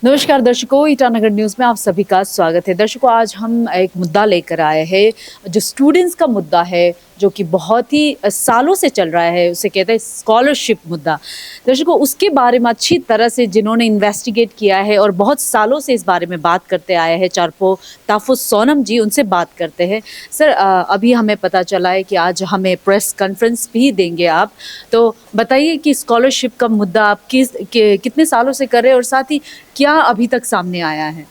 नमस्कार दर्शकों, ईटानगर न्यूज़ में आप सभी का स्वागत है। दर्शकों, आज हम एक मुद्दा लेकर आए हैं जो स्टूडेंट्स का मुद्दा है, जो कि बहुत ही सालों से चल रहा है। उसे कहते हैं स्कॉलरशिप मुद्दा। दर्शकों, उसके बारे में अच्छी तरह से जिन्होंने इन्वेस्टिगेट किया है और बहुत सालों से इस बारे में बात करते आए हैं, चारपो ताफुस सोनम जी, उनसे बात करते हैं। सर, अभी हमें पता चला है कि आज हमें प्रेस कॉन्फ्रेंस भी देंगे आप। तो बताइए कि स्कॉलरशिप का मुद्दा आप कितने सालों से कर रहे हैं और साथ ही क्या अभी तक सामने आया है?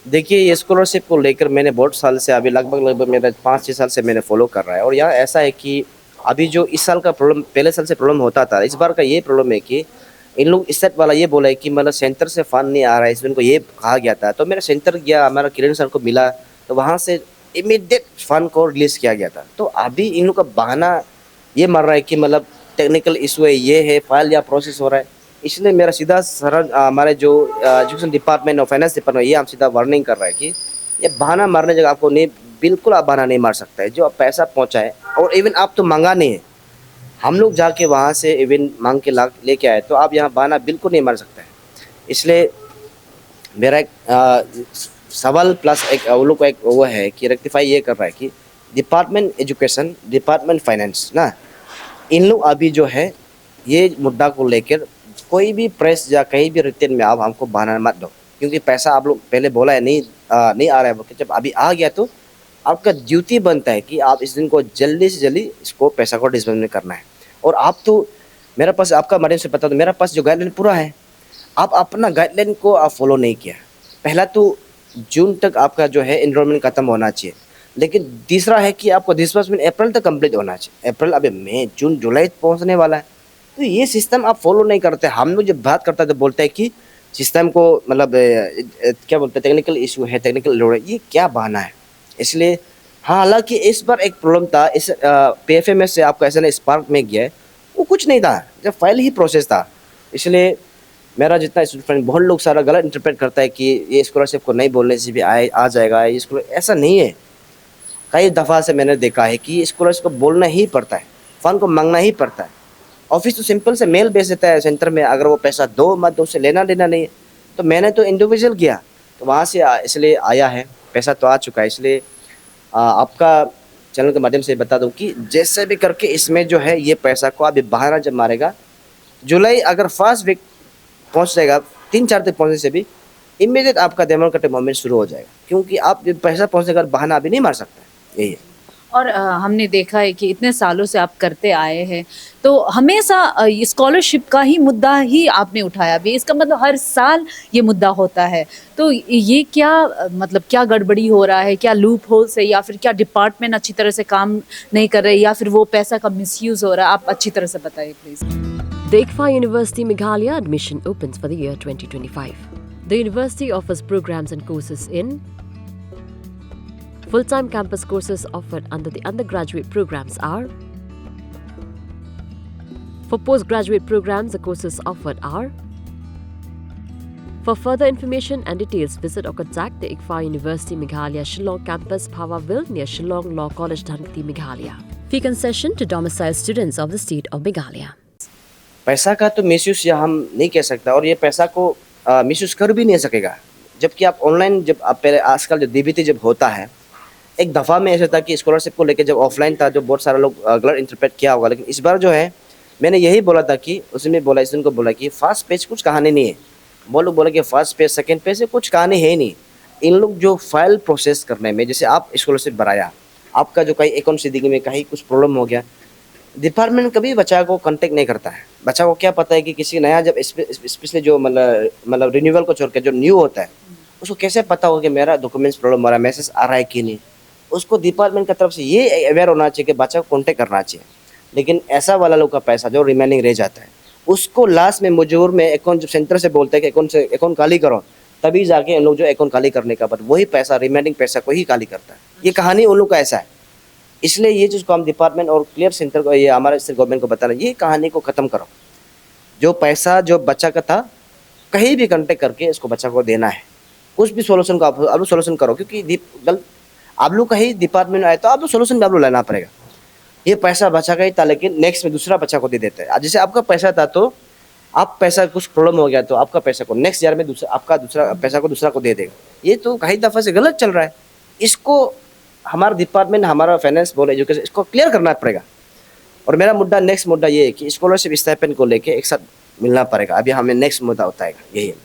देखिए, ये स्कॉलरशिप को लेकर मैंने बहुत साल से अभी लगभग मेरा 5-6 साल से मैंने फॉलो कर रहा है। और यहाँ ऐसा है कि अभी जो इस साल का प्रॉब्लम पहले साल से प्रॉब्लम होता था, इस बार का ये प्रॉब्लम है कि इन लोग इस सेट वाला ये बोला है कि मतलब सेंटर से फंड नहीं आ रहा है, इसमें को ये कहा गया था। तो मेरा सेंटर गया, हमारा किरण सर को मिला, तो वहाँ से इमीडिएट फंड को रिलीज़ किया गया था। तो अभी इन लोग का बहाना ये मार रहा है कि मतलब टेक्निकल इशू है, ये है, फाइल या प्रोसेस हो रहा है। इसलिए मेरा सीधा सरल हमारे जो एजुकेशन डिपार्टमेंट और फाइनेंस डिपार्टमेंट, ये हम सीधा वार्निंग कर रहा है कि ये बहाना मारने जगह आपको नहीं, बिल्कुल आप बहाना नहीं मार सकता है। जो आप पैसा पहुंचाए और इवन आप तो मंगा नहीं है, हम लोग जाके वहाँ से इवन मांग के ला लेके आए, तो आप यहाँ बहाना बिल्कुल नहीं मार सकते हैं। इसलिए मेरा एक सवाल प्लस एक वो लोग का एक वो है कि रेक्टिफाई ये कर रहा है कि डिपार्टमेंट एजुकेशन, डिपार्टमेंट फाइनेंस ना, इन लोग अभी जो है ये मुद्दा को लेकर कोई भी प्रेस या कहीं भी रिटर्न में आप हमको बहाना मत दो, क्योंकि पैसा आप लोग पहले बोला है नहीं आ रहा है, बोल जब अभी आ गया तो आपका ड्यूटी बनता है कि आप इस दिन को जल्दी से जल्दी इसको पैसा को डिस्बर्समेंट करना है। और आप तो मेरे पास आपका माध्यम से पता, तो मेरा पास जो गाइडलाइन पूरा है, आप अपना गाइडलाइन को आप फॉलो नहीं किया। पहला तो जून तक आपका जो है एनरोलमेंट खत्म होना चाहिए, लेकिन तीसरा है कि आपको डिस्बर्समेंट अप्रैल तक कंप्लीट होना चाहिए। अप्रैल अभी मई जून जुलाई पहुंचने वाला है, तो ये सिस्टम आप फॉलो नहीं करते। हम लोग जब बात करते हैं तो बोलते हैं कि सिस्टम को मतलब क्या बोलते हैं, टेक्निकल इशू है, टेक्निकल एरर है, ये क्या बहाना है। इसलिए हाँ, हालांकि इस बार एक प्रॉब्लम था, इस पीएफएमएस से आपका ऐसा स्पार्क में गया है, वो कुछ नहीं था, जब फाइल ही प्रोसेस था। इसलिए मेरा जितना स्टूडेंट फ्रेंड, बहुत लोग सारा गलत इंटरप्रेट करता है कि ये स्कॉलरशिप को नहीं बोलने से भी आ जाएगा, ये स्कॉलर, ऐसा नहीं है। कई दफ़ा से मैंने देखा है कि स्कॉलरशिप को बोलना ही पड़ता है, फंड को मांगना ही पड़ता है। ऑफिस तो सिंपल से मेल भेज देता है सेंटर में, अगर वो पैसा दो मत दो, उससे लेना देना नहीं है। तो मैंने तो इंडिविजुअल किया, तो वहाँ से इसलिए आया है, पैसा तो आ चुका है। इसलिए आपका चैनल के माध्यम से बता दूं कि जैसे भी करके इसमें जो है ये पैसा को अभी बहाना जब मारेगा, जुलाई अगर फर्स्ट वीक पहुँच जाएगा, 3-4 तक पहुँचने से भी इमीडिएट आपका दिमाग का मूवमेंट शुरू हो जाएगा, क्योंकि आप पैसा पहुँचने का बहाना अभी नहीं मार सकते। यही है। और हमने देखा है कि इतने सालों से आप करते आए हैं, तो हमेशा ये स्कॉलरशिप का ही मुद्दा ही आपने उठाया भी। इसका मतलब हर साल ये मुद्दा होता है। तो ये क्या मतलब क्या गड़बड़ी हो रहा है? क्या लूप होल्स है, या फिर क्या डिपार्टमेंट अच्छी तरह से काम नहीं कर रहे, या फिर वो पैसा का मिसयूज़ हो रहा है? आप अच्छी तरह से बताइए please. Dekfa University Meghalaya admission opens for the year 2025. The university offers programs and courses in full-time campus courses offered under the undergraduate programs are. For postgraduate programs, the courses offered are. For further information and details, visit or contact the ICFA University Meghalaya Shillong campus, Powaville, near Shillong Law College, Dhanpati, Meghalaya. Fee concession to domiciled students of the state of Meghalaya. पैसा का तो misuse या हम नहीं कह सकता, और ये पैसा को मिसयूज कर भी नहीं सकेगा। जबकि आप ऑनलाइन, जब आप पहले आजकल जो डीबीटी जब होता है, एक दफ़ा में ऐसा था कि स्कॉलरशिप को लेकर जब ऑफलाइन था, जो बहुत सारे लोग गलत इंटरप्रेट किया होगा। लेकिन इस बार जो है, मैंने यही बोला था कि उसमें बोला, स्टूडेंट को बोला कि फर्स्ट पेज कुछ कहानी नहीं है। वो लोग बोले कि फर्स्ट पेज सेकेंड पेज से कुछ कहानी है ही नहीं। इन लोग जो फाइल प्रोसेस करने में, जैसे आप स्कॉलरशिप भराया, आपका जो कहीं अकाउंट सीडिंग में कहीं कुछ प्रॉब्लम हो गया, डिपार्टमेंट कभी बच्चा को कांटेक्ट नहीं करता है। बच्चा को क्या पता है कि किसी नया, जब स्पेशली जो मतलब रिन्यूअल को छोड़ के जो न्यू होता है, उसको कैसे पता होगा कि मेरा डॉक्यूमेंट्स प्रॉब्लम हो रहा है, मैसेज आ रहा है कि नहीं। उसको डिपार्टमेंट की तरफ से ये अवेयर होना चाहिए कि बच्चा को कॉन्टेक्ट करना चाहिए। लेकिन ऐसा वाला लोग का पैसा जो रिमेनिंग रह जाता है, उसको लास्ट में मजूर में अकाउंट, जब सेंटर से बोलते हैं कि अकाउंट खाली करो, तभी जाके उन लोग जो अकाउंट खाली करने का बाद वही पैसा, रिमेनिंग पैसा को ही खाली करता है। ये कहानी उन लोग का ऐसा है। इसलिए ये चीज़ को हम डिपार्टमेंट और क्लियर सेंटर को, ये हमारे स्टेट गवर्नमेंट को बताना, ये कहानी को ख़त्म करो। जो पैसा जो बच्चा का था, कहीं भी कांटेक्ट करके इसको बच्चा को देना है। कुछ भी सोल्यूशन को आप लोग सोल्यूशन करो, क्योंकि आप लोग कहीं डिपार्टमेंट आए तो आप लोग सोल्यूशन भी आप लोग लेना पड़ेगा। ये पैसा बच्चा का ही था, लेकिन नेक्स्ट में दूसरा बच्चा को दे देते हैं। जैसे आपका पैसा था, तो आप पैसा कुछ प्रॉब्लम हो गया तो आपका पैसा को नेक्स्ट ईयर में दूसरा पैसा को दूसरा को दे देगा। ये तो कई दफ़ा से गलत चल रहा है। इसको हमारा डिपार्टमेंट, हमारा फाइनेंस बोर्ड एजुकेशन, इसको क्लियर करना पड़ेगा। और मेरा नेक्स्ट मुद्दा ये है कि स्कॉलरशिप स्टाइपेंड को लेके एक साथ मिलना पड़ेगा। अभी हमें नेक्स्ट मुद्दा होता है यही है।